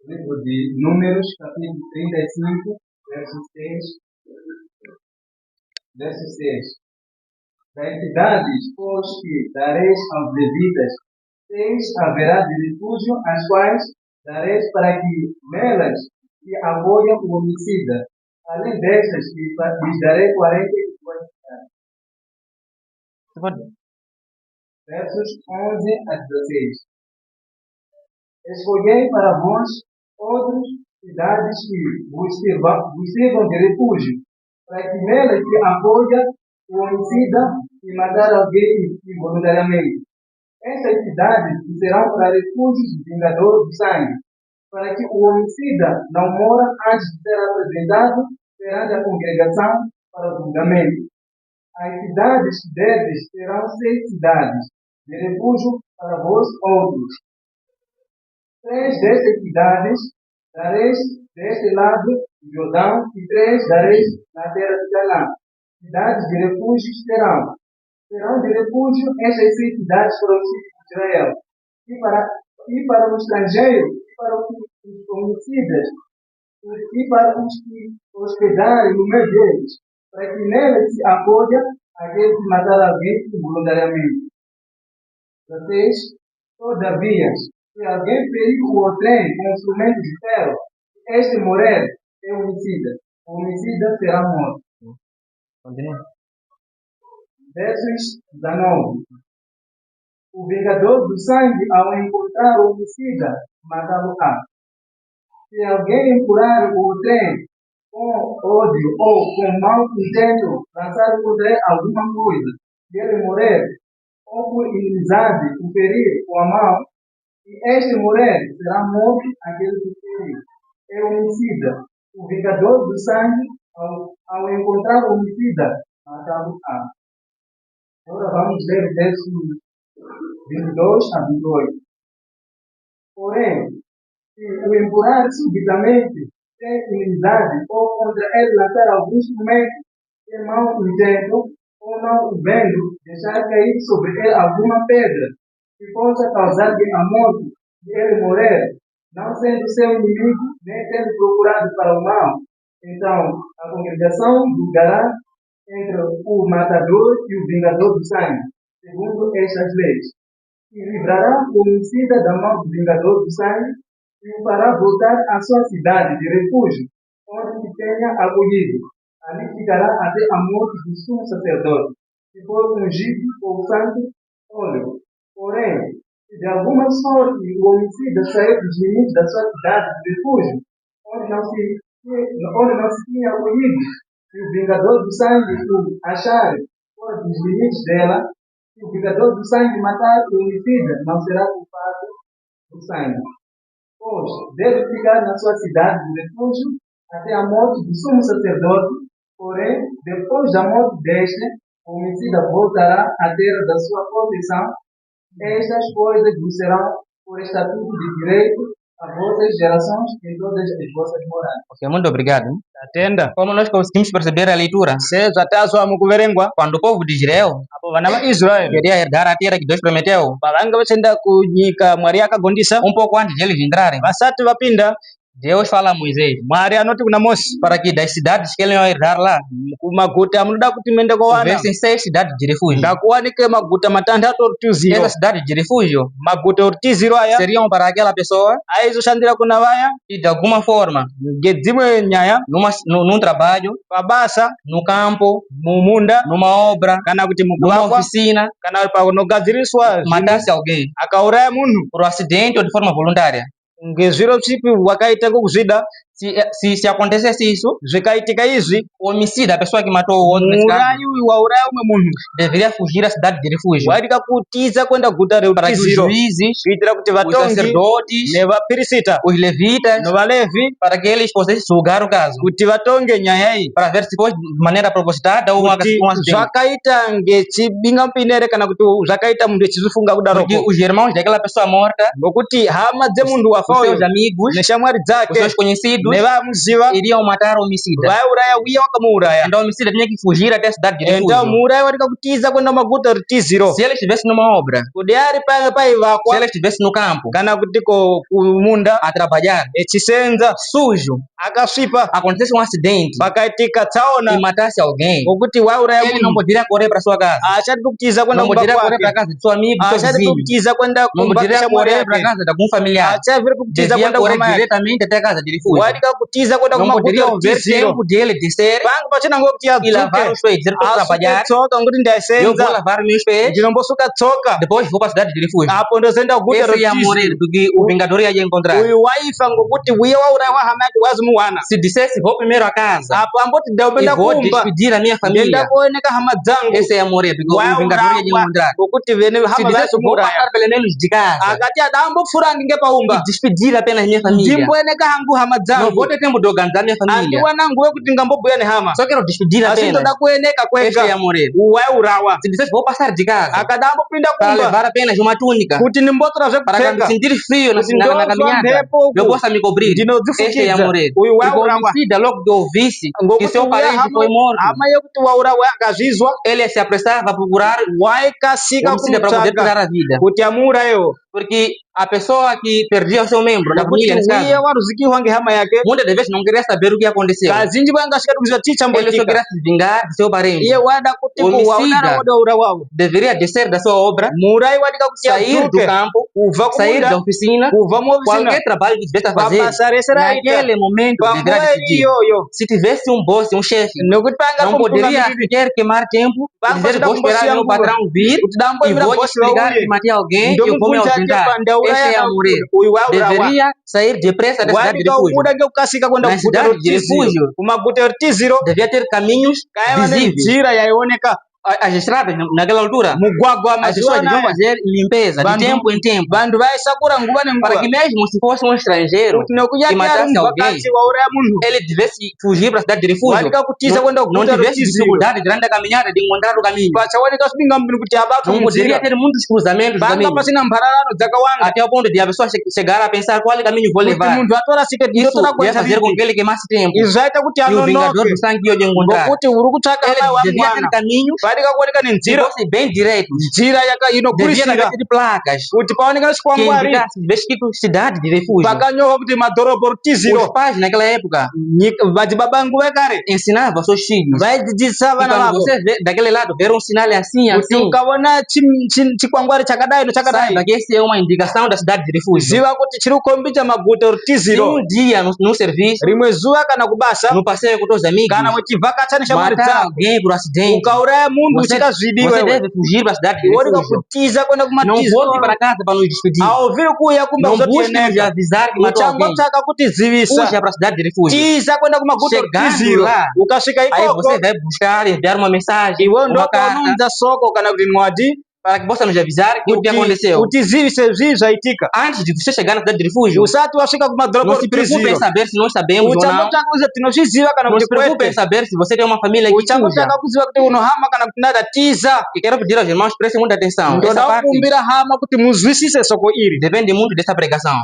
Livro de Números, capítulo 35, verso 6, verso 6. Das cidades, pois, que dareis aos levitas, 6 haverá de refúgio, as quais dareis para que nelas se apoiem o homicida. Além destas, lhes darei 42 cidades. Versos 11 a 16. Escolhei para vós outras cidades que vos sirvam de refúgio, para que nelas se apoie o homicida e matar alguém involuntariamente. Estas cidades serão para refúgios de vingador do sangue, para que o homicida não mora antes de ser apresentado perante a congregação para o julgamento. As cidades deles serão 6 cidades de refúgio para vós outros. 3 destas cidades dareis deste lado do Jordão e 3 dareis na terra de Canaã. Cidades de refúgio serão de refúgio estas 6 cidades para os filhos de Israel. E para o estrangeiro, e para os homicidas, e para os que hospedarem no meio deles, para que neles se apoie aquele que matar alguém involuntariamente. 16. Todavia, se alguém ferir o outrem com instrumento de ferro, este morrer é homicida. O homicida será morto. Continua. Versos 19. O vingador do sangue, ao encontrar o homicida, matá-lo-á. Se alguém curar o outrem com ódio ou com mau intento, lançar contra ele alguma coisa, e ele morrer, ou por inimizade o ferir com a mão, e este morrer, será morto aquele que feriu. É homicida. O vingador do sangue, ao encontrar o homicida, matá-lo-á. Agora vamos ler versos 22 a 28. Porém, se o empurrar subitamente, sem inimizade, ou contra ele lançar algum instrumento, sem mau intento, ou não o vendo, deixar cair sobre ele alguma pedra, que possa causar-lhe a morte, e ele morrer, não sendo seu inimigo, nem tendo procurado para o mal, então a congregação julgará entre o matador e o vingador do sangue, segundo estas leis, e livrará o homicida da mão do vingador do sangue, e o fará voltar à sua cidade de refúgio, onde se tenha acolhido. Ali ficará até a morte do sumo sacerdote, se for ungido com o santo óleo. Porém, se de alguma sorte o homicida sair dos limites da sua cidade de refúgio, onde não se tinha acolhido, se o vingador do sangue o achar fora dos limites dela, se o vingador do sangue matar o homicida, não será culpado do sangue. Pois deve ficar na sua cidade de refúgio até a morte do sumo sacerdote, porém, depois da morte deste, o homicida voltará à terra da sua possessão. Estas coisas vos serão por estatuto de direito a vossas gerações em todas as vossas moradas. Ok, muito obrigado. Atenda. Como nós conseguimos perceber a leitura, Seja até a sua mukuverengwa. quando o povo de Israel Apo vanama Israel. queria herdar a terra que Deus prometeu, Balanga vachenda kunyika mwariaka gondisa. pouco antes de eles entrarem, Basati vapinda. Deus fala a Moisés Mwari anoti kuna mosi. para que das cidades que ele ia herdar lá, Kumaguta muda kutimende kwa wana. houvessem 6 cidades de refúgio. Ndakuwanike maguta matandatu ortuziro. Essas cidades de refúgio Maguta ortiziro aya. seriam para aquela pessoa Aizo shandira kuna vaya. que de alguma forma, Gedzimwe nyaya. num trabalho, Pabasa. no campo, Mumunda. numa obra, Kana kuti numa mugwakwa. oficina, Kana pa nogaziriswa. matasse alguém Akauraya munhu. por acidente ou de forma voluntária. Ngezviro chipi wakaita kukuzvida. Se acontecesse isso, Zvikaitika izvi. o homicida, a pessoa que matou o outro, nesse caso, Muurayi uyu wauraya umwe munhu. deveria fugir à cidade de refúgio Wairika kutiza kwenda guta para que os reutiziro. juízes, Kuitira kuti os vatongi sacerdotes, nevapirisita os levitas, novalevi para que eles possam julgar o caso, kuti vatonge nyaya iyi para ver se foi de maneira propositada ou kuti um acidente. zvakaita ngechibingamupinere kana kuti zvakaita munhu echizvifunga Porque kudaroko os irmãos daquela pessoa morta, ngokuti hama dzemunhu os wafa uyo seus amigos, neshamwari os dzake seus conhecidos, nevamuziva iriam matar o homicida. vauraya wiya wakamuuraya. Então o homicida tinha que fugir até a cidade de Então refúgio. muuraya watika kutiza kwenda maguta ritiziro Se ele estivesse numa obra, kuti ari se paivakwa ele estivesse no campo kana kuti kumunda a trabalhar, echisenza sujo, akasvipa acontecesse um acidente pakaitika e tsaona matasse alguém, okuti wauraya ele não munhu poderia correr para sua casa, achati kutiza kwenda não kumba poderia correr para kwake, casa de seu amigo, do seu achati vizinho, kutiza kwenda não kumba poderia kashamwari correr para yake, casa de algum familiar, achaviri kutiza devia kwenda correr kumama yake, diretamente até a casa de refúgio. wadika kutiza kwenda Não poderia kumaguta haver ritiziro tempo de ele descer pangu pachina ngokuti e lavar adzuke os pés, dizer que vou trabalhar, asuketsoka ngokuti eu vou ndasenza lavar meus pés, ndinombosuka tsoka depois vou para a cidade de refúgio. apo ndozoenda kuguta Esse ia morrer, ritiziro porque o vingador ia encontrar. uyu waifa ngokuti wiya wauraya wahama yake wazimuwana Se dissesse, vou primeiro a casa apo amboti e ndaupenda vou kumba despedir a minha família, ndenda kuoneka hama dzangu esse ia morrer, porque o vingador ia waurawa encontrar. ngokuti vene Se hama dissesse, vou vazimuuraya passar pelo menos de casa akati adambopfura ndingepaumba e despedir apenas minha família, ndimbooneka hangu hama não dzangu vou ter tempo de organizar minha família, andiwana nguwe kuti ngambobhuya nehama só quero despedir asi apenas, ndoda kuoneka esse kwega ia morrer. waurawa Se dissesse, vou passar de casa akadambopinda para kumba levar apenas uma túnica, kuti ndimbotora para quando zvekupfeka sentir frio kuti na ndozwa caminhada, mhepo eu uku possa me cobrir, esse ia ndinodzifukidza morrer. uyu Porque o waurawa homicida, logo que ouvisse que ngokuti seu uya parente foi morto, hama yekuti waurawa akazvizwa ele se apressava a procurar o waikasika homicida para poder kumutsvaga tirar a vida. kuti amuurayewo Porque a pessoa que perdia o seu membro da nokuti família, nesse wiye caso, waruzikiwa ngehama yake muitas das vezes não queria saber o que aconteceu. kazhinji vangasvika kuziva chii Ele só chamboitika queria se vingar de seu parente. iye wada kuti Homicida. waunara wada urawawo Deveria descer da sua obra, muurai wadika kuti sair do adzuke campo, kubva sair da kumunda oficina, kubva muofisina qualquer trabalho que tivesse a fazer, pabasa rese raita naquele momento deveria panguva decidir. iyoyo Se tivesse um boss, um chefe, nokuti panga não poderia pomtungamiriri sequer queimar tempo e Vamos dizer dar vou esperar kumbosia meu nguo. patrão vir kuti e damboimira vou bosi explicar wauye que matei alguém e eu vou me ndomukunja ake ausentar. pandauraya Esse ia morrer. uyu waurawa Deveria sair depressa da cidade de wadika refúgio. ubuda ngekukasika kwenda Na kuguta cidade de rotiziro refúgio. kumaguta rotiziro Devia ter caminhos kaiva visíveis. nenzira yaioneka As estradas, naquela altura, mugwagwa as pessoas mazuva deviam anaya fazer limpeza de Vandu- tempo em tempo. vantu vaisakura nguva Para nenguva que mesmo se fosse um estrangeiro kuti nekuja que tiari matasse alguém, muvhakadzi wauraya munhu ele devesse fugir para a cidade de refúgio. wadika kutiza kwenda Não kuguta tivesse rotiziro dificuldade durante a caminhada de encontrar o caminho. pachaoneka sibingamupini kuti abatwe Não poderia munzira ter muitos cruzamentos de panga caminho. pasina mhararano dzakawanda Até o ponto de a pessoa chegar a pensar qual caminho vou kuti levar. muntu atora siketi Isso ndotora ia kuendesa fazer com ripi que ele queimasse tempo. izvi zvaita kuti E o vingador anonoke do sangue ia encontrar. ngokuti uri kutsvaka Ele mai devia ter wamwana caminhos padika kuoneka que nenzira fossem bem direitos. nzira Devia inokurisira haver placas kuti paoneka que chikwangwari indicassem escrito cidade de refúgio. pakanyorwa kuti madhorobha rutiziro Os pais naquela época madzibaba nguva yekare ensinavam seus filhos. vaidzidzisa E vana quando vavo você vê daquele lado ver um sinal assim, kuti assim, ukaona chikwangwari chakadai nochakadai saiba que essa é uma indicação da cidade de refúgio. ziva kuti chiri kukombidza maguta Se rutiziro dia no serviço, rimwe zuva kana kubasa no passeio com os amigos, kana uchivhakacha neshamwari matar dzako alguém por acidente, ukauraya munhu você, uchita zvidiwe você deve fugir para a cidade de iwonika refúgio. kutiza kwenda Não volte kumatiziro para casa para nos despedir. hauviri kuuya kumba Não busque nos kuzotieneka avisar que matou alguém. uchangotsvaka kutizivisa Fuja para a cidade de refúgio. tiza kwenda kumaguta Chegando rutiziro lá, ukasvika Aí ikoko você vai buscar, enviar uma mensagem, iwe uma carta, ndokaunonza soko kana kuti nwadi para que possa nos avisar que o que aconteceu. utizivise zvii zvaitika Antes de você chegar na cidade de refúgio, usati wasvika kumadhorobha não se preocupe em rutiziro saber se nós sabemos ou não. uchangotsvaka kuziva tinozviziva kana Não kuti se preocupe em kwete saber se você tem uma família que fuja. uchangotsvaka kuziva kuti unohama kana kuti nada tiza E quero pedir aos irmãos, prestem muita atenção. Essa ndoda parte kukumbira hama kuti muzwisise soko iri depende muito dessa pregação.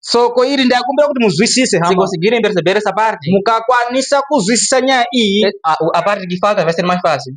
soko iri ndakumbira kuti muzwisise Se hama conseguirem perceber essa parte, mukakwanisa kuzwisisa nyaya iyi a parte que falta vai ser mais fácil.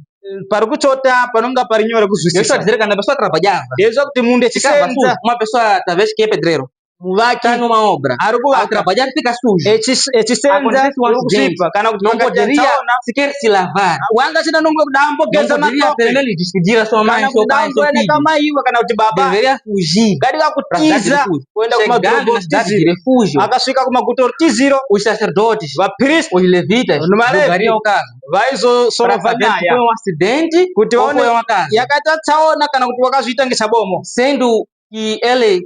pari kuchota panonga pari nyore Eu estou a kuzwisisa dizer que quando a pessoa trabalhava, ndezva kuti munhu ficava echisenza sujo. Uma pessoa, talvez, que é pedreiro, está muvaki numa obra. ari Ao kuvaka trabalhar, fica sujo. echisenza Acontece um uri acidente. kusvipa kana kuti Não pakati poderia tsaona sequer se lavar. wanga chida nongwe kuti Não ambogeza poderia matope pelo menos despedir a sua mãe, kana seu kuti pai, seu damboeneka filho. maiwe kana kuti baba Deveria fugir kadika para a cidade de kutiza refúgio. kuenda Chegando kumadhorobha na cidade de rutiziro refúgio, akasvika kumaguta rutiziro os sacerdotes, vapristi os levitas, Malevi. julgariam o caso. Para vaizosorova saber se nyaya foi um acidente kuti ou vaone foi uma casa. yakaita tsaona kana kuti wakazviita ngechabomo Sendo que ele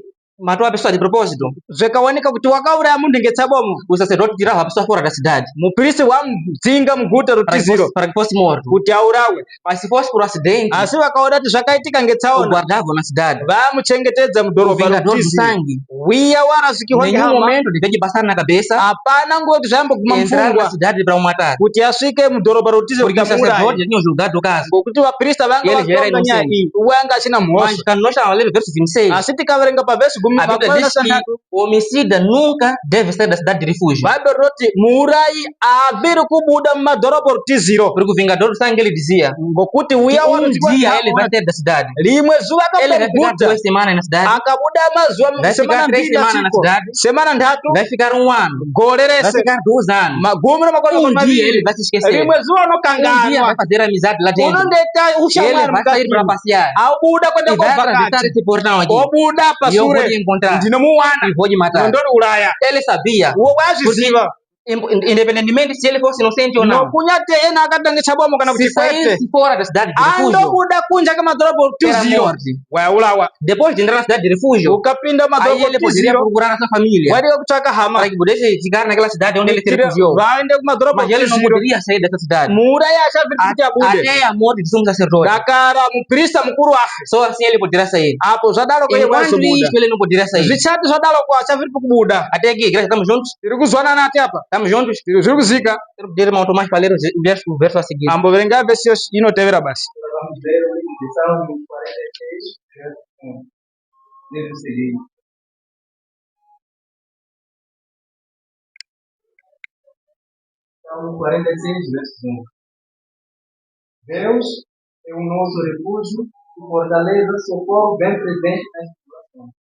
matou a pessoa de propósito, zvikaoneka kuti wakauraya munhu ngetsabomo o sacerdote tirava a pessoa fora da cidade mupristi wamudzinga muguta rutiziro para que fosse morto. kuti aurawe Mas se fosse por acidente, asi vakaona kuti zvakaitika o ngetsaona guardavam na cidade. vamuchengetedza O mudhorobha vingador do rutiziro sangue, wiya warasvikirwa em nenhum ngehama momento devia passar na cabeça hapana nguva kuti zvayamboguma entrar na mupfungwa cidade para o matar. kuti asvike mudhorobha rutiziro Porque kuti os amuuraye sacerdotes já tinham julgado o caso. ngokuti vaprista vanga Ele já era vatonga nyaya inocente. iyi uye anga achina Mas mhosva quando nós estamos a ler o verso 26, asi tikaverenga pavhesi A Bíblia diz que o homicida nunca deve sair da cidade de refúgio. Bible roti murai abiri kubuda madorobo tiziro. Porque o vingador do sangue ele dizia Ngokuti que uya um dia ele vai sair da cidade. limwe zuwa Ele vai ficar kabuda 2 semanas na cidade, akabuda mazuwa vai ficar 3 semanas na cidade, semana ndatu vai ficar 1 ano, vai gorerese ficar 2 anos. magumi na makolo Um dia ele vai se esquecer. limwe zuwa no Um dia kangano vai fazer amizade lá dentro. unondeta Ele ushamwari vai sair para passear. abuda E kwenda vai atravessar kovakati esse portão aqui. obuda E eu vou pasure te encontrar. ndino muwana E vou te matar. ndori ulaya Ele sabia. uwo waziziva Independentemente se ele fosse inocente ou não. nokunyate ena akatangisa bomo kana Se kuti kwete saísse fora da cidade de refúgio, andobuda kunja kamadorobo era tiziro morte. waulawa Depois de entrar na cidade de refúgio, ukapinda aí madorobo ele poderia tiziro procurar a sua família wadiga kutsvaka hama para que pudesse ficar naquela cidade onde ele se refugiou. vaende kumadorobo Mas ele não tiziro poderia sair dessa cidade muurayi achaviri kuti abude até a morte de sumo sacerdote. dakara muprista mukuru afe Só assim ele poderá sair. apo zvadaloko iye Enquanto wazobuda isso, ele não poderia sair. zvichati zvadaloko achaviri kubuda Até aqui, igreja, estamos juntos? tiri kuzwanana ati apa Estamos juntos? zviri kuzika Quero pedir irmão Tomás para ler o verso a seguir. amboverenga vesi inotevera basi Vamos ler o livro de Salmo 46, verso 1. Diz o seguinte: Salmo 46, verso 1. Deus é o nosso refúgio e fortaleza, socorro bem presente nas situações.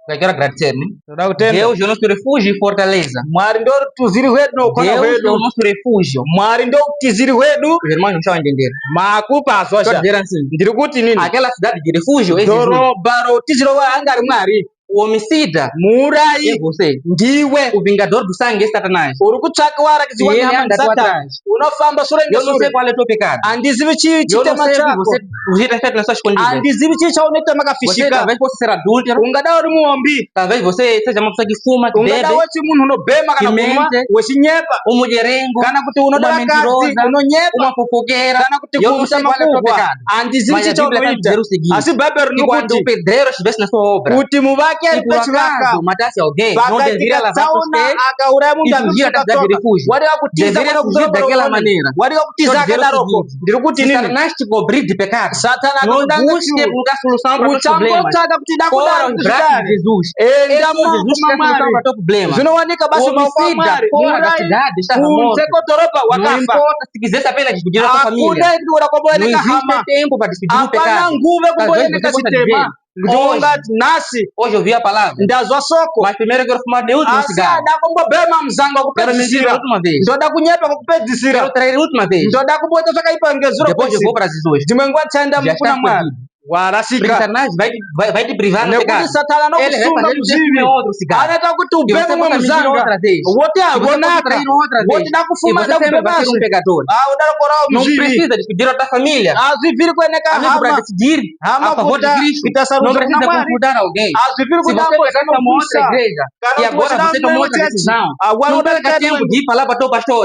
Eu quero agradecer, né? toda kutenda Deus é o nosso refúgio e fortaleza. mwari ndo tuziri hwedu nokona Deus é hwedu o nosso refúgio. mwari ndo tiziri hwedu Os irmãos não estão a entender. makupa Estou a azwasha dizer assim. ndiri kuti nini Aquela cidade de refúgio é Jesus. dorobaro tiziro wa angari mwari O homicida é muurayi você. ndiwe O vingador do sangue é Satanás. uri kutsvaka E warakidziwa ele nyama anda nsata atrás. unofamba sure Eu não sei ngesure qual é o teu pecado. handizivi chii Eu não chitema sei o que chako você tem feito nas suas escondidas. handizivi chii chaunoita Você makafishika talvez possa ser adúltero. ungada uri muombi Talvez você seja uma pessoa que fuma, que ungada bebe, wechi munhu unobhema kana Mente. kumwa wechinyepa um mulherengo, kana kuti unoda uma vakadzi mentirosa, unonyepa uma fofoqueira. kana kuti Eu não kuuta sei qual é o teu makuhwa pecado. handizivi Mas chii a Bíblia está a chaunoita dizer o seguinte: asi bhaibheri que quando o rinokuti pedreiro estivesse na sua obra, kuti muvaki e ari por pechivaka acaso matasse alguém, não deveria vakatika lavar os tsaona pés akauraya munhu e fugir até a cidade de refúgio. wadiwa kutiza Deveria kwenda fugir daquela maneira. wadiwa kutiza Estou a dizer o akadaroko seguinte: ndiri kuti se nini Satanás te cobrir de pecado, satana não akakudanga busque chiu buscar solução para os teus problemas. uchangotsvaka kuti Fora dakudaro os braços de Jesus. enda É só Jesus que tem mumamari solução para o teu problema. zvinowanika O basi maoko homicida amwari fora da muurayi cidade estava kunze morto. kwedhorobha Não wakafa importa se quisesse apenas despedir a sua família. akudai kuti kuda Não kwambooneka existe hama tempo para despedir o hapana pecado. nguva Talvez kumbooneka você possa chitema dizer, kuti hoje, ungati nhasi hoje eu vi a palavra, ndazwa soko mas primeiro eu quero fumar meu último asi cigarro. adakombobhema muzango Quero mentir wakupedzisira a última vez. ndoda kunyepa kwakupedzisira Quero trair a última vez. ndoda kumboita zvakaipa ngezuro Depois eu vou para Jesus. dzimwe nguva tichaenda Já kuna está mwari perdido. Porque warasika Satanás vai te privar no pecado. nekuti satana Ele vai anokusunga fazer você muzvivi fumar outro cigarro. anoita kuti E ubheme você umwe pode mentir muzanga outra vez. woti E você pode agonaka trair outra vez. woti E dakufuma você sempre vai ser um dakubhemazve pecador. udarokorawo Não muzvivi precisa despedir a tua família. hazvivhiri kuoneka Amigo, para hama decidir hama a favor de kuita Cristo, kuita não sarudzo kuna precisa mwari consultar alguém. hazvivhiri Se kuda você pegar uma outra ambozanokusa igreja kana e kuti agora você tomou outra decisão, awari não perca tempo de ir falar para o teu pastor.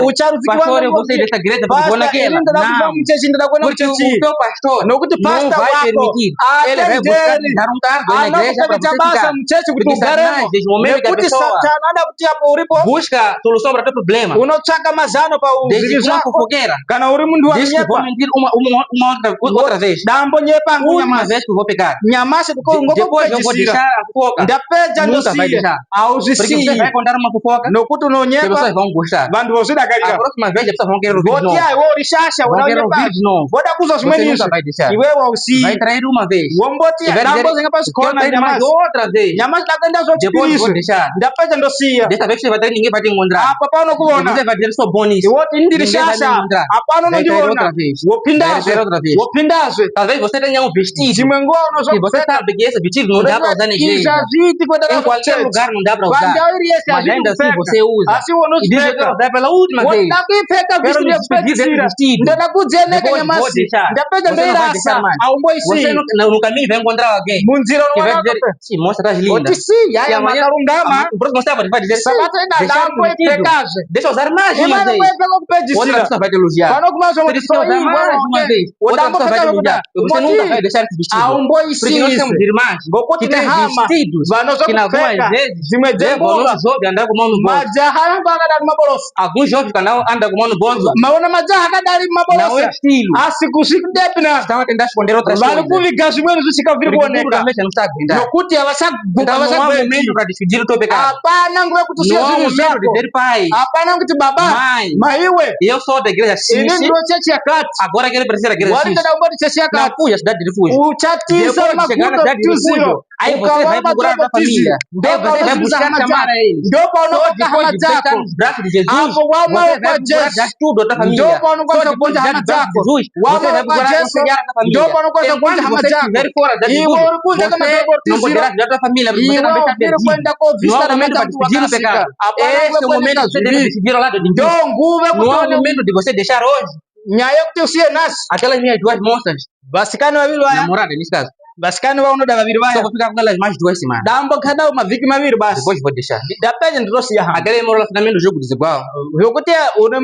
Pastor, eu vou sair dessa igreja porque vou naquela. Não, porque o teu pastor nokuti não pasta vai wako permitir. Ele vai buscar te dar um cargo na igreja para você anokupeleka basa ficar. muchechi kuti Porque ugaremo Satanás, desde o momento que a nekuti pessoa satana anoda kuti apo uripo busca solução para o teu problema, unotsvaka mazano desde pauzviri que uma zvako fofoqueira, kana uri munhu diz que vou wakunyepa mentir uma outra vez. ndambonyepa Última ngunyamasi vez que eu vou pecar. nyamasi Depois eu vou ngokupedzisira deixar a fofoca. ndapedza Nunca vai ndosiya deixar. Porque auzvisiyi você vai contar uma fofoca nokuti que as unonyepa pessoas vão gostar. vanhu A vozvidakarira próxima vez as pessoas vão querer ouvir de voti novo. aiwe uri shasha Vão querer unaonyepa ouvir de novo. voda kuzwa Você zvimweni nunca izvi vai deixar. iwe wausiyi Vai trair uma vez. womboti E vai dizer, ndambozenga eu quero pasikona trair mais nyamasi outra vez. nyamasi ndakuenda Depois eu vou zvochipiriso deixar. ndapedza ndosiya Dessa vez você vai trair, ninguém vai te encontrar. apa E paunokuona você vai dizer, sou bom nisso. iwoti ndiri Ninguém vai me shasha encontrar. apano Vai trair unondiona outra vez. Vai wopindazve trair outra vez. wopindazve Talvez você tenha um vestido. dzimwe nguva E você sabe que esse vestido não dá para usar na izvi igreja. hazviiti Em qualquer lugar não dá para usar. pandau iri yese Mas ainda assim você usa. asi E diz que eu unozvipfeka quero usar pela última vez. woda kuipfeka Quero vhishiri me despedir desse yekupedzisira vestido. ndoda kudzieneka Depois vou nyamasi deixar. ndapedza Você não vai ndoirasa deixar mais. Você aumboisiyi no caminho vai encontrar alguém munzira que vai unoona dizer, sim, moça, estás linda. woti si E yaya amanhã, makarungama o próximo sábado vai dizer, sim, sabato ina deixar esse vestido. damboipfekazve Deixa eu usar mais uma imana vez. kuipfeka Outra kupedzisira pessoa vai te elogiar. panokumazvo Você disse que eu usar mais uma vez. Outra pessoa vai te elogiar. Você nunca vai deixar esse vestido. Porque nós aumboisiyi temos irmãs ngokuti que têm nehama vestidos que algumas vanozokupfeka vezes dzimwe levam dzenguva nossos jovens a andar com mão no bolso. majaha angu akadari mabolosa Alguns jovens que andam com mão no bolso maona majaha akadari não é mabolosa estilo. asi kusikudepina Estão a tentar esconder outras vari coisas. vigazo mwenu zishikaviri kuoneka nokuti momento para decidir o teu pecado. hapana nguwe kutusia Não há zinu momento de zako dizer pai, hapana kuti baba mãe, maiwe eu sou da igreja ini X, ndiro chechi yakati agora quero aparecer a igreja X. walita daubati chechi Não yakati fui a cidade de refúgio. uchatiza Depois de chegar na makuto cidade de refúgio, aí você vai procurar a família. Aí você vai buscar chamar a eles. ndo Só paunoka depois hama de estar zako nos braços de Jesus, Hapo você wama vai kwa procurar Yesu. dar tudo da família. Ndio pauno Só kwanza depois de kunja estar hama nos braços de zako Jesus, wama você vai kwa procurar Yesu. aconselhar a família. Ndio pauno kwanza kunja Enquanto hama você zako estiver fora da iwe Jesus, ulikuja kama você dogo não poderá tiziro ajudar a família, porque você iwe também está uviri perdido. kwenda Não há kovisa na momento para mata decidir o pecado. hapana Esse é o momento que você deve decidir ao lado de ndo Cristo. nguve Não há kutone momento de você deixar hoje nyayo kuti usiye nasi aquelas minhas duas moças, vasikani vaviri vaya namorada nesse caso, vasikani vaunoda vaviri só vaya vou ficar com elas mais 2 semanas. dambo khadao mavhiki maviri basi Depois vou deixar. dapenye nditosiya hama Aquele meu relacionamento do jogo desigual. yokuti uno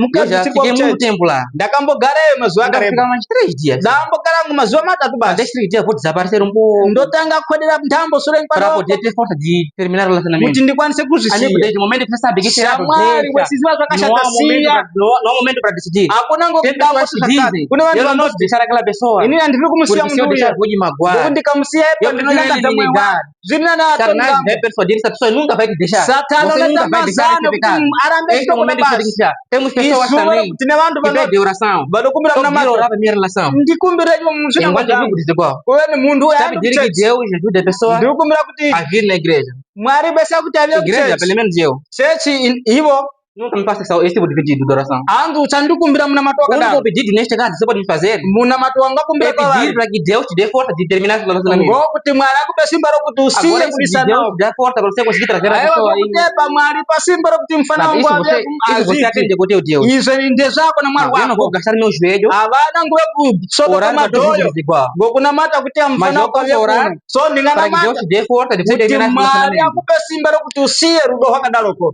mukadzi Eu já fiquei muito tempo lá. ndakambogarayo mazuva Ainda vou akareba ficar mais 3 dias. ndambogarangu mazuva matatu basi Desses 3 dias eu vou desaparecer um pouco ndotanga kukwedera nthambo sure para pano poder ter força de terminar o relacionamento. kuti ndikwanise Ali kuzvisiya desde o momento que você sabe que será shamwari wesiziva zvakashata siya não há momento para decidir. hakuna Tem pessoas que dizem, kune vanhu eu não vanoti deixar aquela pessoa. ini handiri Porque kumusiya se eu munhu deixar, uya vou lhe magoar. ndokuti ndikamusiya Eu ipa prefiro ele ndinonakadza me mweya ligar. zvirinana Satanás vai persuadir essa pessoa nunca vai te deixar. satano Você nunca vai deixar esse nezamazano pecado. kuti arambe Este é o momento de você basi deixar. Temos pessoas isura também kuti ne vanhu que pedem oração. vanokumbira Eu muna quero orar mata para minha relação. ndikumbira ivo Enquanto eu muzvinango jogo desigual. kuve munhu uya Sabe, dizer que Deus ajuda a pessoa ndikumbira kuti a vir na igreja. mwari bese kuti aviye Igreja, pelo menos eu. chechi ivo Nunca me faça esse tipo de pedido de oração. angu uchandikumbira muna mato O único wakadaro pedido neste caso você pode me fazer muna mato é wangakumbira pedir kwavari para que Deus te dê força de terminar esse relacionamento. ngokuti mwari akupe simba rokuti Agora, usiye se kulisa Deus nawo te dá força para você conseguir trazer a aiwa pessoa aí. kwakutepa mwari pasimba rokuti mfana Sabe, wangu isso você aziki atende com o teu Deus. izvo ndezvako namwari Eu não wako vou gastar meu joelho havana nguve kusotoka orando para todo madhoyo mundo desigual. ngokunamata kuti Mas mfana eu wako posso aviye orar kuno so para que Deus ndinganamata te dê força de kuti terminar esse mwari relacionamento. akupe simba rokuti usiye rudo rwakadaroko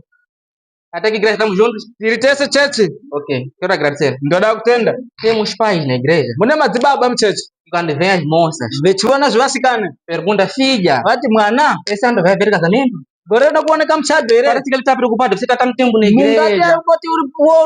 Até que igreja estamos juntos? tiri tese chechi Ok, quero agradecer. ndoda kutenda Temos pais na igreja. mune madzibaba muchechi E quando vem as moças, vechiona zvevasikana pergunta, filha, vati mwana esse ano vai haver casamento? gore rinoda kuoneka muchadho here Parece que ele está preocupado. Você está tanto tempo na mungati igreja. kuti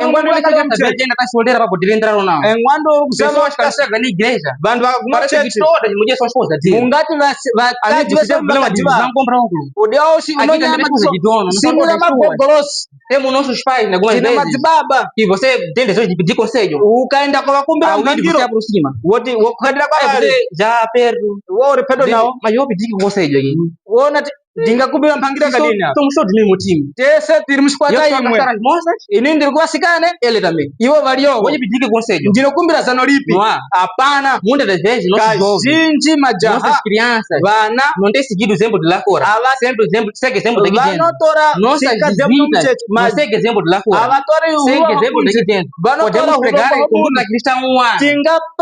Enquanto ele chega a saber que ainda está solteira para poder entrar ou não. engwando uri kuzama Pessoas que chegam na igreja, vanhu vakaguma parece que chechi todas as mulheres são esposas dele. mungati Às vezes vakadzi você vese tem problema de vakadzi visão, compra óculos. udiwa Aqui também é coisa de dono, não são simula todas suas. magogolosi Temos nossos pais, algumas tine vezes, madzibaba que você tem desejo de pedir conselho. ukaenda kwavakumbira Ao ir mhangiro você aproxima. woti wokukadira Aí kwavari você já perto. wo uri pedo nawo Mas eu pedi conselho aqui. wona ndingakumbira mhangiro yakadini apa Somos todos do mesmo time. tese tiri Eu mushikwata sou a imwe gastar as moças, ini ndiri kuvasikane ele também. ivo variyovo Vou lhe pedir que conselho. ndinokumbira zano ripi Não há. hapana Muitas das vezes, nossos jovens, kazhinji majaha nossas crianças, vana não têm seguido o exemplo de lá fora. Sempre segue exemplo daqui dentro. vanotora Nossas tsika visitas dzemuchechi não segue exemplo de lá fora. avatori Segue exemplo daqui dentro. Podemos pregar em cultura cristã um ano.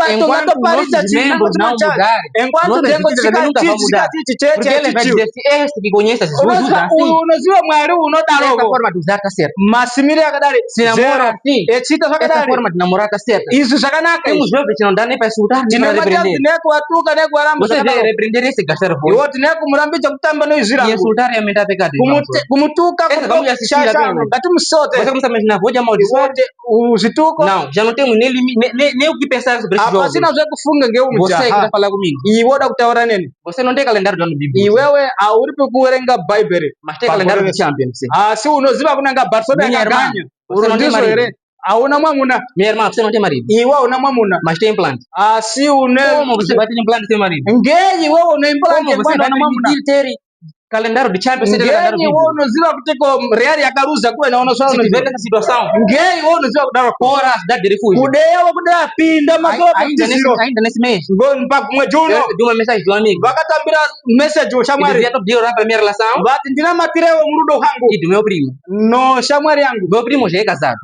Enquanto tingatoparisa nossos membros não mudarem, enquanto nossas tengo visitas também nunca vão mudar. Porque ele vai dizer, se este que conhece Jesus usa assim, unoziva mwari essa unodaroko forma de usar está certa. masimiro yakadari Se namora assim, echita essa zvakadari forma de namorar está certa. izvi zvakanaka Temos jovens que não dá nem para insultar, nem tine para majazi repreender. nekuatuka nekuaramba Você vê repreender esse gastar iwo fora. tine kumurambidza kutamba E noizvirangu insultar e aumentar pecado. irmãos. kumutuka Essa vamos assistir kushashano apenas. ngatimusote Você começa a imaginar, vou de amaldiçoar? iwote uzvituko Não, já não temos nem o que pensar sobre esse jogo. hapasina zvekufunga Você que ngeujaha vai falar comigo. iwoda kutaura neni Você não tem calendário do ano bíblico. iwewe hauri pekuverenga bhaibheri Mas tem calendário do Champions. asi unoziva kunanga barcelona Minha irmã, yakaganya você não tem urundizo marido. here hauna mwamuna Minha irmã, você não tem marido. iwe hauna mwamuna Mas tem implante. asi une Como você vai ter implante sem marido? ngenyi wewe Como unoimplante você mwana vai hauna mwamuna permitir ter calendário de Champions sem ter calendário ngenyi bíblico? wewe unoziva kutiko real yakaruza kuwe naona Se tiver essa situação, ngenyi wewe unoziva kudaro fora a cidade de refúgio. kudewa kudapinda Ainda nesse mês, mwedzi eu uno recebi uma mensagem de um amigo. vakatambira meseji Que woshamwari dizia todo dia orar para minha relação vati ndinamatirewo murudo hwangu e do meu primo. no shamwari yangu Meu primo já é casado.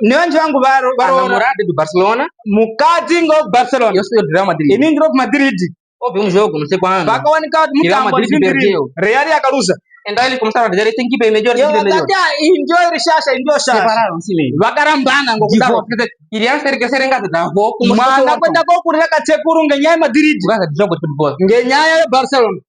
nevanji vangu A varoora namorada é do Barcelona mukadzi ngokubarcelona e eu sou do Real Madrid. ini ndiro kumadhiridi Houve um jogo, não sei quando. vakawanika kuti Real mutambo Madrid ndiri perdeu. real yakaruza Então eles começaram a dizer, tem que ir bem melhor, tem que ir bem melhor. vakati iyi ndio iri shasha iyi ndio shasha Separaram assim mesmo. vakarambana Divórcio. ngokudaro Quer dizer, criança ter que ser em casa da avó como se fosse mwana órfão. kwenda kokurira katsekuru ngenyaya yemadhiridi Por causa de jogo de futebol. ngenyaya yebarcelona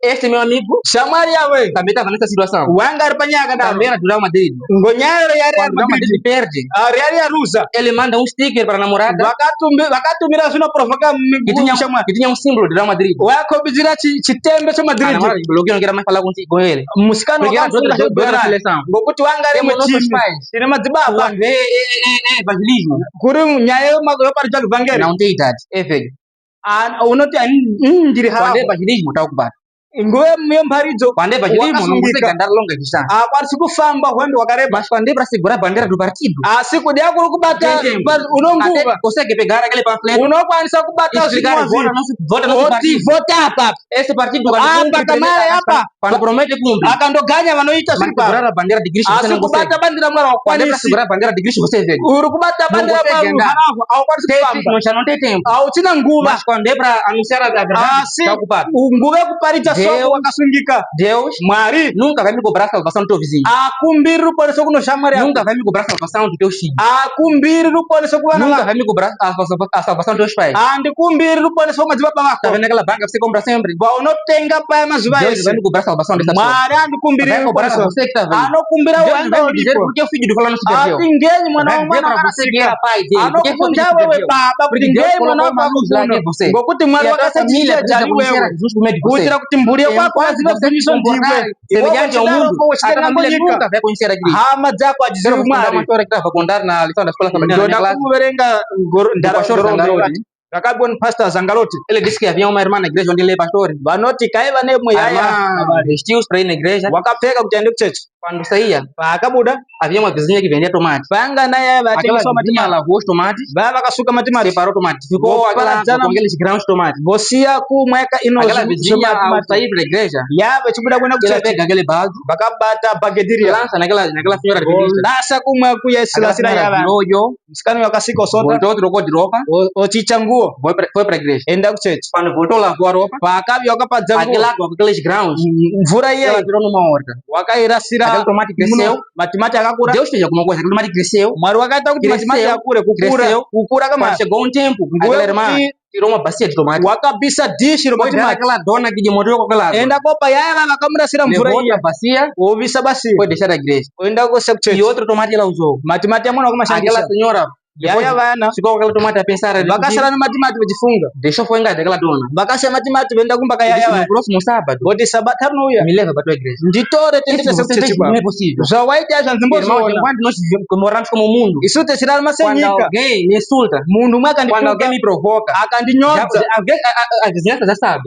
Este meu amigo Shamaria we. também estava nessa situação. Wangar panyaga da. Também era do Real Madrid. Ngonyara ya Real Quando o Real Madrid. Madrid perde, Real ya rusa. ele manda um sticker para a namorada Vakatumira zino provoca que tinha um símbolo do Real Madrid. Wako bizira chitembe cha A Madrid. namorada bloqueou, não queria mais falar com ele. Musikano Porque era de outra seleção. ngokuti wangari Temos nossos muchimi. pais. Ine madzibaba. Quando é evangelismo, Kuri nyayo magoyo pari cha evangeli. não tem idade, é velho. Unoti ndiri Quando é hapo. evangelismo, está ocupado. Ngoye myembaridzo. Quando é evangelismo, não consegue andar longa distância. Kwari sikufamba kwende wakareba. Mas quando é para segurar a bandeira do partido, Siku dia kuri kubata até unonguva. consegue pegar aquele panfleto, Unokwanisa kubata explicar, vota no oti partido. vote apa. Esse partido, Apa kamara apa. quando promete, cumpre. Akandoganya vanoita Mas segurar a bandeira de Cristo, você não consegue. sikubata bandira mwara Quando é para wakwanisi. segurar a bandeira de Cristo, você vê. Uri kubata bandira consegue mwara andar. harafu awukwari sikufamba. Já não tem tempo. Auchina nguva. Mas quando é para anunciar a verdade, está ocupado. Nguva kuparicha soko wakasungika. Deus Mwari nunca vai me cobrar a salvação do teu vizinho. akumbiri ruponesa kuno shamwari yako. Nunca vai me cobrar a salvação do teu filho. Akumbiri ruponesa kuvana Nunca vako. vai me cobrar a salvação dos teus pais. Andikumbiri ruponesa kumadzibaba Tá vako. vendo aquela banca que você compra sempre? Unotenga paya mazuva Deus vai ese. me cobrar a salvação dessa pessoa. Mwari andikumbiri Vai cobrar a ruponesa. você que está vendo. Anokumbira Deus wanga vai me dizer ulipo. por que o filho de fulano se perdeu. Atingenyi mwana Vai wa dizer mwana para você que era akasika. pai dele. Por que seu filho Anokukunja se wewe perdeu? baba Porque kuti Deus ngei colocou mwana uma wako luz lá akufuno. dentro de você. Ngokuti mwari E a tua família wakasachija precisa jali conhecer wewe. a Jesus por meio de você. Kuitira kuti mburia kwako Enquanto azive você se bviniso ndiwe. comportar semelhante ao mundo, a tua família nunca vai conhecer a Cristo. Hama dzako Quero adzizivi vos contar uma mwari. história que estava a contar na lição da escola sabatina na minha Ndoda classe. kumuverenga Do pastor Zangaroti. ndakabona pastor Zangaroti. Ele disse que havia uma irmã na igreja onde ele é pastor. Vanoti kaiva ne A muyaya. irmã vestiu-se para ir na igreja. Wakapfeka kuti aende kuchechi. Quando saía, Pakabuda havia uma vizinha que vendia tomate. panga naye Aquela vatengeswa vizinha matimati. lavou os tomates, Vaya vakasuka matimati. separou tomate. Ficou Voparadzana- com aqueles grãos de tomate. Vosiya kumweka ino Aquela vizinha, ao sair para a igreja, yava chibuda kwenda ela kuchechi. pega aquele balde, Vakabata bagediria. lança naquela senhora adventista. Lasa kumwe Aquela kuyesilasira senhora yava. virou, Msikani wakasika usota. voltou, trocou de roupa, Ochicha nguo. foi para a igreja. Enda kuchechi. Quando voltou, lavou a roupa, Pakabi wakapadza nguo. aquela água com aqueles grãos, Mvura ela iye virou numa horta. wakairasira Aquele tomate cresceu. matimati akakura. Deus fez alguma coisa, aquele tomate cresceu. Mwari wakaita kuti Cresceu. matimati akure kukura Cresceu. kukura kama Quando chegou um tempo, aquela irmã tirou uma bacia de tomate. wakabisa dishi Foi ver romatimati. aquela dona que demorou com aquela água. Enda kopa yava vakamurasira mvura Levou iye outra bacia, ovisa basi foi deixar a igreja. oenda kose E kuchechi outro tomate ela usou. matimati amuna Aquela kumashandisa senhora, depois yaya vana ficou com aquele tomate a pensar, vakasara nematimati vachifunga deixou foi engada aquela dona. vakasha matimati voenda kumbaka Ele yaya disse, vana no próximo sábado, voti sabata rinouya me leva para a tua igreja. nditore Isso tenditese você vê kuchechi que não kwako é possível. zvawaita Irmãos, zvandimboziona enquanto nós moramos como mundo, isu tesirari quando masenyika alguém me insulta, munhu umwe quando alguém akandipuka me provoca, akandinyoza a vizinhança já sabe.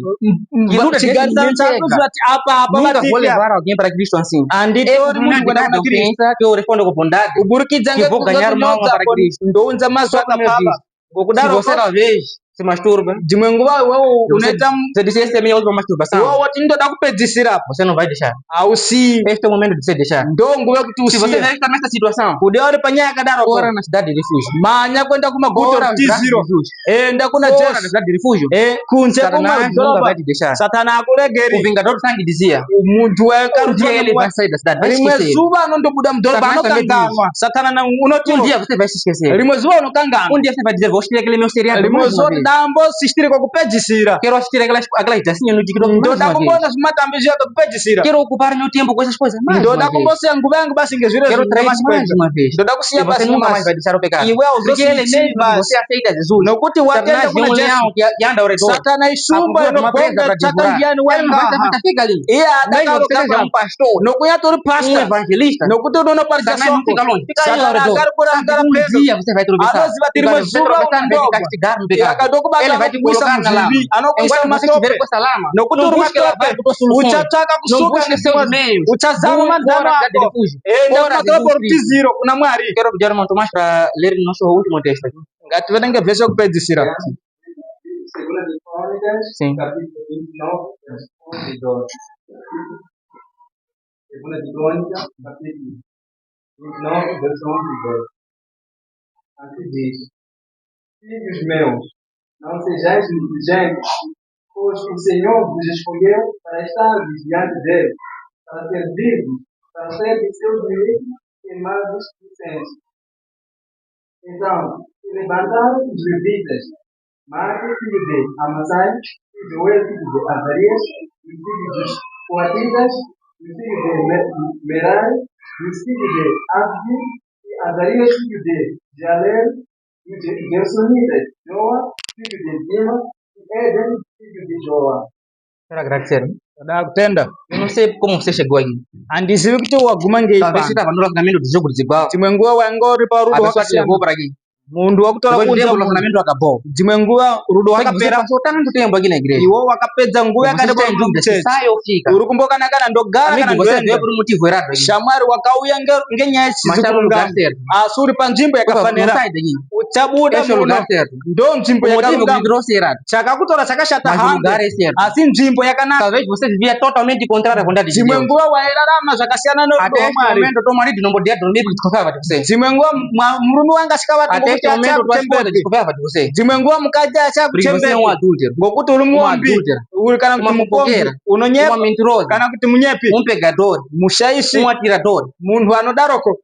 Que luta desse chigarisano ninguém chako chega. zvati apa apa Nunca vou vatika levar alguém para Cristo assim. handitori munhu kwenda kuna kristu Pensa que eu respondo com bondade. kuburikidza Que vou ganhar uma alma para Cristo. ndounza mazwi Só como eu akapapa disse, se ngokudaro você talvez se masturba, dzimwe nguva iwewo unoita você disse esta é a minha última masturbação, iwewo wati ndoda kupedzisirapo você não vai deixar. hausiyi Este é o momento de você deixar. ndo nguva yekuti Se você usiye já está nessa situação, kudewa uri panyaya yakadaroko ora na cidade de refúgio. manya kwenda kumaguta Ora na cidade de kutiziro refúgio. enda kuna Ora na jesu cidade de refúgio. kunze Satanás nunca kumadhorobha vai te deixar. satana O akuregeri vingador do sangue dizia, muntu um dia ele vai sair da cidade, vai rimwe esquecer. zuva anondobuda mudhorobha Satana também anokanganwa satana unoti Um dia você vai se esquecer. rimwe zuva unokanganwa Um dia você vai dizer, vou assistir aquele meu seriado rimwe mais zuva uma kuti vez. dambosisitire kwakupedzisira Quero assistir aquelas dancinhas no TikTok mais ndoda uma vez. kumbona zvimatambizvo kwakupedzisira Quero ocupar meu tempo com essas coisas mais uma ndoda vez. kumbosiya nguva yangu basi ngezviro Quero trair mais zvamachikwedza uma vez. ndoda E kusiya você basi nunca mais nomasi vai deixar o pecado. iwe Porque ele mesmo que basi você aceita Jesus. nokuti watenda Satanás é kuna um jesu leão que anda ao redor. satana isumba Acabou de uma presa inobonga para tsvaka devorar. ndiyani Ele não vai wangaha também fica ali. iye Mesmo que você seja adakaro um pastor, nokuya tori um pasta evangelista, nokuti unonoparidza Satanás não soko fica longe. Fica ali ao satana redor. agari kuri Sabe, amugara um pedo dia você vai tropeçar. anoziva E tiri quando você muzuva tropeçar, vai te unondobva castigar no pecado. akadokubata Ele vai te kukuisa colocar na lama. muzvivi anokuisa Enquanto você estiver mumatope com essa lama, nokuti não uri busque lavar matope por tua solução. uchatsvaka Não kusuka busque seus meios. uchazama manzano Ora, cidade de ako refúgio. enda Ora, kumakira Jesus Cristo. porutiziro kuna mwari Quero pedir ao irmão Tomás para ler nosso último texto aqui. ngativerenge vhesi yokupedzisira Segunda de Crônicas, Sim. capítulo 29, verso 11 e 12. Segunda de Crônicas, capítulo 29, verso 11 e 12. Assim diz: Filhos meus, não sejais negligentes, pois o Senhor vos escolheu para estar diante dele, para servir-vos, para ser de seus inimigos queimados de incenso. Então, se levantaram os levitas, Marque, filho de Amassai, filho de Joel, filho de Azarias, os filhos dos Coatitas, os filhos de Merari, os filhos de Abdi, e Azarias, filho de Jalel, e de Gersonitas, Joa, filho de Zima, e Eden, filho de Joa. Será agradecer? Ndakutenda. Eu não sei como você chegou aqui. Andisivi kuti waguma Talvez você ngeipa. estava no relacionamento do jogo desigual. Dzimwe nguva wanga uri A parudo pessoa te levou wakasiyana. para aqui. Mundu wakutora Depois do kunza tempo, o mundu. relacionamento acabou. Dzimwe nguva rudo Só que você wakapera. passou tanto tempo aqui na igreja. Iwo wakapedza nguva Você yakati está em dúvida se sai ou fica. uri kumbokanakana ndogara kana Amigo, você veio ndoenda. por um motivo errado aqui. Shamwari wakauya ngenyaya Mas está no lugar isizikulungama. certo. Asi uri panzvimbo Por favor, não yakafanira. sai daqui. Uchabuda Esse é o muno. lugar certo. Ndo nzvimbo O motivo que me yakarurama. trouxe errado. Chakakutora chakashata Mas o hambe. lugar é certo. Asi nzvimbo yakanaka. Talvez você vivia totalmente contrário à vontade de Dzimwe Deus. nguva wairarama zvakasiyana Até norudo este rwamwari. momento, teu marido não podia dormir porque desconfiava de você. Dzimwe nguva murume wanga asikavati Até ngokuti este momento, tua esposa achakuchemberi. desconfiava de você. Dzimwe nguva mukadzi Porque você é achakuchemberi um adúltero, ngokuti uri muombi adúltera, uri kana kuti uma mukombi fofoqueira, unonyepa uma mentirosa, kana kuti munyepi pegador, mushaishi atirador. munhu anodaroko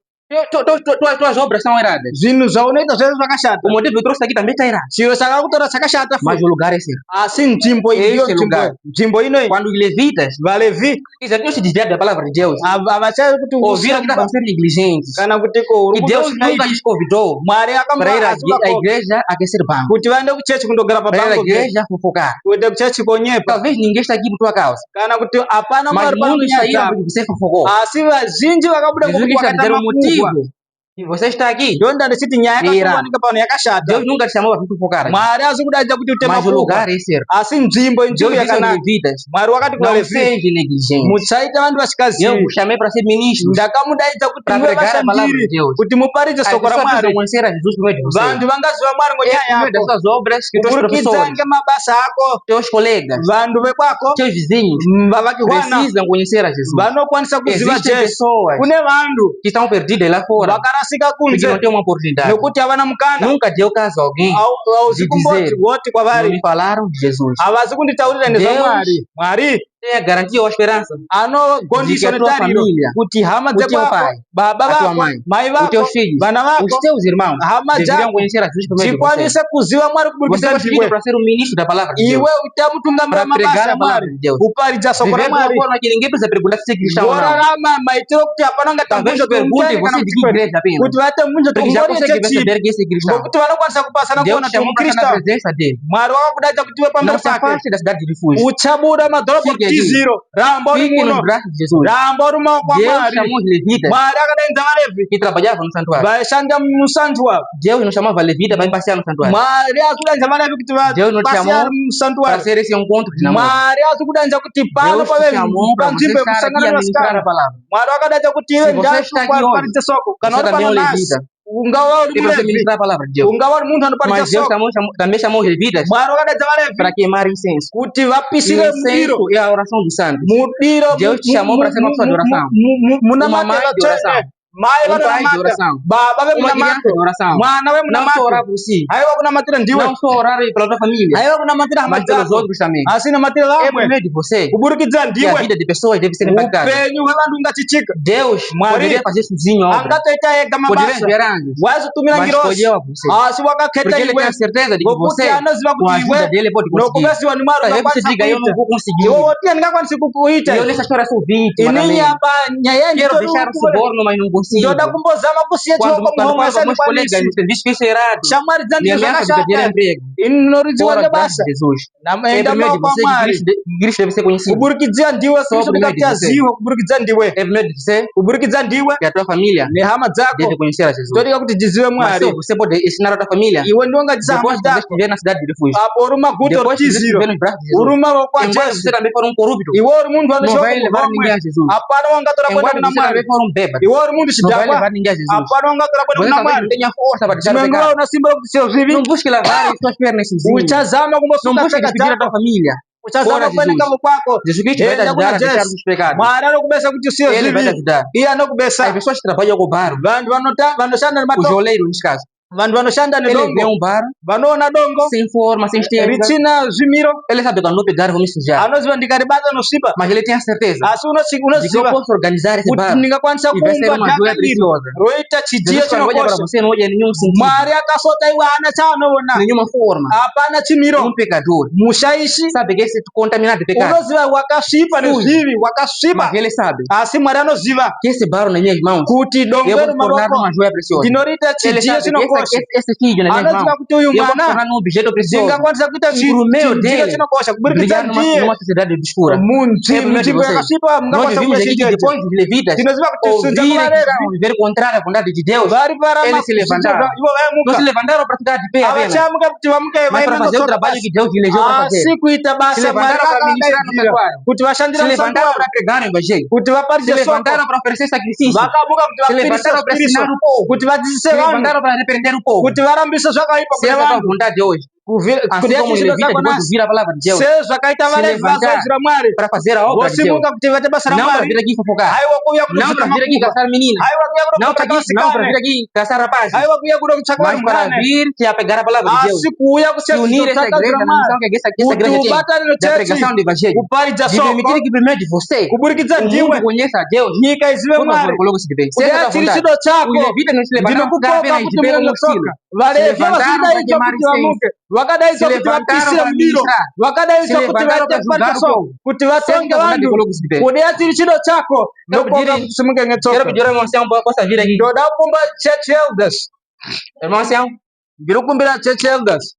Tuas obras são erradas. zvinhu zvaunoita zvese zvakashata O motivo que trouxe aqui também está errado. chiro chakakutora chakashata Mas futi. o lugar é certo. asi nzvimbo iyo Esse lugar. nzvimbo inoyi Quando os levitas, valevi eles haviam se desviado da palavra de Deus, havachai kuti ouviram que estavam sendo negligentes. kana kuti ko E Deus nunca lhes convidou mwari para ir à akambaasivako igreja aquecer banco, kuti vaende kuchechi kundogara para ir à pabango igreja fofocar. kuende kuchechi konyepa Talvez ninguém está aqui por tua causa, kana kuti hapana mas mwari muitos saíram panokunyadza porque você fofocou. asi vazhinji vakabuda Jesus ngokuti quis dizer vakatama o motivo kuhwa que você está aqui. ndonda ndisiti nyaya Era. yakawanika pano yakashata Deus nunca te chamou para fofocar aqui. mwari azi kudaidza kuti utema Mas o kuhwa lugar é certo. asi nzvimbo Deus inzvimbo disse aos yakanaka levitas, mwari wakati não kuvalevi seja negligente. musaita vantu Eu vasikazivi vos chamei para ser ministros, ndakamudaidza kuti para muve pregar a palavra vashandiri de Deus. kuti muparidze As soko pessoas ramwari precisam conhecer a Jesus por meio de você. vantu vangaziva mwari ngonyaya Por meio das yako suas obras, que teus kuburikidza professores, ngemabasa ako teus colegas, vantu vekwako teus vizinhos vavakihwana precisam conhecer a Jesus. vanokwanisa kuziva Existem jesu pessoas kune vantu que estão perdidas lá fora vakarasika porque kunze não têm uma oportunidade. nekuti havana mukana Nunca deu caso a alguém hauzi de kumboti dizer, woti não kwavari me falaram de Jesus. havazi kunditaurira Deus nezvamwari mwari Tem a garantia ou a esperança anogondisa de que a tua netariro família, kuti hama o teu dzekwako pai, baba a tua vako mãe, mai os vako teus filhos, vana os vako teus irmãos hama deveriam dzako conhecer a Jesus por meio de você. zikwanise kuziva mwari Você kuburikidza foi escolhido ndiwe para ser um ministro da palavra de Deus, iwe uite mutungamiri para pregar wamabasa a palavra amwari de Deus. kuparidza soko Viver de uma ramwari forma que ninguém precisa perguntar se é cristão ou não. vorarama maitiro kuti hapana Talvez perguntem você de que igreja vem, kuti vatemubvunze porque já tumborie consegue chechi perceber que esse é cristão. ngokuti vanokwanisa kupasana Deus kuona te chamou para estar mukrista na presença dele. mwari wakakudaidza kuti iwe Não pamberi se pake afaste da cidade de refúgio. uchabuda madhorobha Fique kuti ali. ziro ramba uri Fique muno nos braços de Jesus. ramba uri mumaoko Deus amwari chamou os levitas mwari akadaidza valevi que trabalhavam no santuário. vaishanda musantuwa Deus não chamava levitas para ir passear no santuário. mwari azi kudaidza valevi kuti Deus não te vapasea chamou para musantuwari ser esse encontro de namoro. mwari azi kudaidza kuti pano Deus pave te chamou para você panzvimbo estar aqui yekusangana a ministrar nevasikana a palavra. mwari wakadaidza kuti iwe Se você está aqui hoje, ndaparidze soko kana você uri também é pano um nasi levita. ungava uri E para você mulevi ministrar a palavra de Deus. ungava uri munhu anoparidza Mas Deus soko também chamou os levitas mwari wakadaidza valevi para queimar incenso. kuti E vapisire o mudiro incenso é a oração dos santos. mudiro Deus te chamou para ser uma pessoa de oração. muna Uma mãe matelo de oração. tsvene mai Um pai de vanonamata oração. baba Uma vemunamata criança de oração. mwana Não só vemunamata orar por si, haiwa kunamatira ndiwe não só orar pela tua família, haiwa kunamatira hama mas pelos dzako outros também. asi namatira É por vamwe meio de você kuburikidza que a ndiwe vida de pessoas deve ser impactada. upenyu hwevantu ungachichika Deus Mwari poderia fazer sozinho a obra. angatoita ega Poderia mabasa enviar anjos, waizotumira mas ngirosi escolheu a você. asi wakakheta Porque ele iwe tem a certeza de que ngokuti você, anoziva com a kuti iwe ajuda dele, pode conseguir. nokuveziwa ni mwari Talvez você unokwanisa diga, eu não kuita vou conseguir. iwe wotiya ndingakwanisi kukuita E eu nessa história sou vítima inini também. apa nyaya Quero deixar o suborno, mas não consigo. ndoda kumbozama kusiya Quando chihoko muhomwe falo com meus colegas asandikwanisi no serviço que isso é errado, shamwari me dzandiri ameaça de perder zvakashata emprego. ini noridziwa Fora dos braços nebasa de Jesus. É namaenda por meio de maoko você que amwari Cristo deve ser conhecido. kuburikidza ndiwe Só kristu por meio de ndikati você. aziwe kuburikidza ndiwe É por meio de você kuburikidza ndiwe que a tua família nehama dzako deve conhecer a Jesus. todika kuti dzizive Mas mwari só você pode ensinar a tua família iwe ndiwongadzisa hama depois de você dzako estiver na cidade de refúgio. apo uri maguta Depois de você orutiziro estiver nos braços de uri Jesus. maoko a Embora jesu você também for um corrupto, iwe uri munhu não anoshoko vai levar ninguém a Jesus. apana wangatora kwenda Embora kuna você mwari também for um bêbado, iwe uri munhu não vai chidhakwa levar ninguém a Jesus. apana wangatora kwenda Você kuna talvez mwari não tenha força para deixar o dzimwe nguva pecado. una simba rokuti sio zvivi Não busque lavar as suas pernas sozinho. uchazama Não kumbosuka busque tsaka despedir a tua dzako família. uchazama Fora kuenda Jesus. kavo kwako Jesus Cristo vai te enda ajudar kuna a deixar jesu os pecados. mwari anokubesa kuti sio Ele vai te zvivi ajudar. iye As anokubesa pessoas que trabalham com o barro, vanhu vanoshanda os nematoka oleiros nesse caso, vanhu vanoshanda Ele vê nedongo um bar, vanoona dongo sem forma, sem estética. richina zvimiro Ele sabe que eu não pegar, vou me sujar. anoziva ndikaribata nosvipa Mas ele tem a certeza asi de que eu unoziva posso organizar esse kuti bar. ndingakwanisa E vai ser kuumba uma joia dhaka iri preciosa. roita chidziyo Jesus, quando olha para chinokosha você, não olha nenhum sentido, mwari akasota iwe haana chaanoona nenhuma forma. hapana chimiro Um pecador. mushaishi Sabe que esse contaminado de pecado. unoziva wakasvipa Sujo. nezvivi wakasvipa Mas ele sabe asi mwari anoziva que esse barro nas minhas mãos kuti dongo eu vou iri tornar mumaboko uma joia preciosa. ndinoriita Ele chidziyo sabe que chinokosha esse filho nas minhas mãos anoziva kuti uyu eu vou mwana tornar um objeto precioso. ndingakwanisa kuita Por meio chidziyo dele chinokosha kuburikidza brilhar ndiye numa sociedade obscura. munzvimbo yakasvipa Nós mungakwanisa vimos aqui que kuchenjera depois dos levitas tinoziva kuti sunza ouvirem que kuvarevhi estavam a viver contrário à vontade de Deus, vari parama eles se levantaram. ivo Não vayamuka se levantaram para ficar de pé apenas, avachamuka kuti vamuke mas para fazer o vainanotsoka trabalho que basi Deus elegeu para fazer. asi kuita Se basa mwari levantaram para ministrar no vakadaidira santuário. kuti Se vashandira musango levantaram wavo para pregar o evangelho. kuti Se vaparidze soko levantaram para oferecer sacrifício. vakamuka kuti Se vapirise levantaram para zvipiriso ensinar o povo. kuti vadzidzise Se vanhu levantaram para repreender o povo. kuti varambise zvakaipa Se kune essa é a vanhu vontade de hoje. Assim kudiya como os chizvino levitas depois de zvakonasi ouvir a palavra de Deus, sezvakaita se varevi levantar vazodzera mwari para fazer a obra de Deus. vosimuka kuti vaite basa Não para ramwari vir aqui fofocar. haiwa kuuya Não kunobvita para vir aqui makuva caçar meninas. haiwa kuuya Não kunokutsvaka para vasikane vir aqui caçar rapazes. haiwa kuuya kuda kutsvaka Mas vanhu para mwane vir se apegar a palavra de Deus. asi kuuya Se unir essa igreja kusezizotsvakadzira na missão mwari que essa kuti igreja tem. ubatane Da nechechi pregação do evangelho. kuparidza De soko permitir que primeiro de você kuburikidza o ndiwe mundo conheça a Deus. nyika izive Por mwari favor, coloque-se de pé. Se essa é kudiya a chiri vontade. chido chako Os levitas não se levantaram para ficar ndinokukoka apenas de kuti pé como muenotsoka estilo. varevi Se levantaram para vazvidaidza queimar kuti incenso. vamuke Se vakadaidza kuti levantaram vapisire para muriro ministrar. Se vakadaidza kuti levantaram vaite para julgar kuparidza o soko povo. kuti Se vatonge essa vontade, vanhu coloque-se de pé. kudiya chiri chido chako Quero ndokuoka pedir- kuti simuke Quero ngetsoka pedir ao irmão Anselmo possa vir aqui. ndoda kukumba church elders Irmão Anselmo, ndiri kukumbira church elders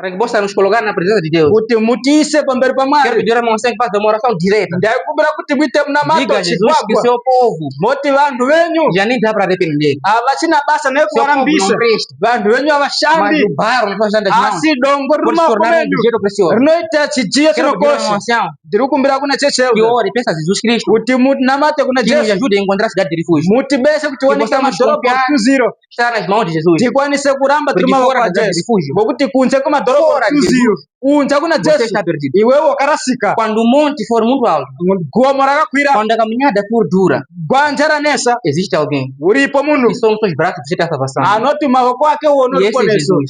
para que possa nos colocar na presença de Deus. kuti mutiise pamberi Quero pamwari pedir ao irmão Anselmo que faça uma oração direta. ndaikumbira kuti muite munamato Diga a Jesus que chikwagwa seu povo moti vanhu venyu já nem dá para arrepender. havachina basa Seu povo nekuvarambisa não presta. vanhu venyu Mas havashandi o barro nas suas das mãos asi dongo riri pode se tornar um mumakomenyu objeto precioso. rinoita chidziyo Quero pedir ao irmão chinokosha Anselmo ndiri kukumbira kuna church que elders ore e peça a Jesus Cristo kuti munamate kuna que nos jesu ajude a encontrar a cidade de refúgio. mutibese kuti Que wanike possamos madhorobha confiar kutuziro Está nas mãos de Jesus. tikwanise kuramba tiri Porque mavoko fora da cidade de ajesu refúgio, ngokuti kunze kwemadhorobha fora de kutuziro kunze kuna você jesu está perdido. iwewe wakarasika Quando o monte for muito alto, gomo rakakwira quando a caminhada for dura, gwanja ranesa existe alguém uripo munhu que são os seus braços que você está salvação. anoti mavoko ake uwo E esse é noriponeso Jesus.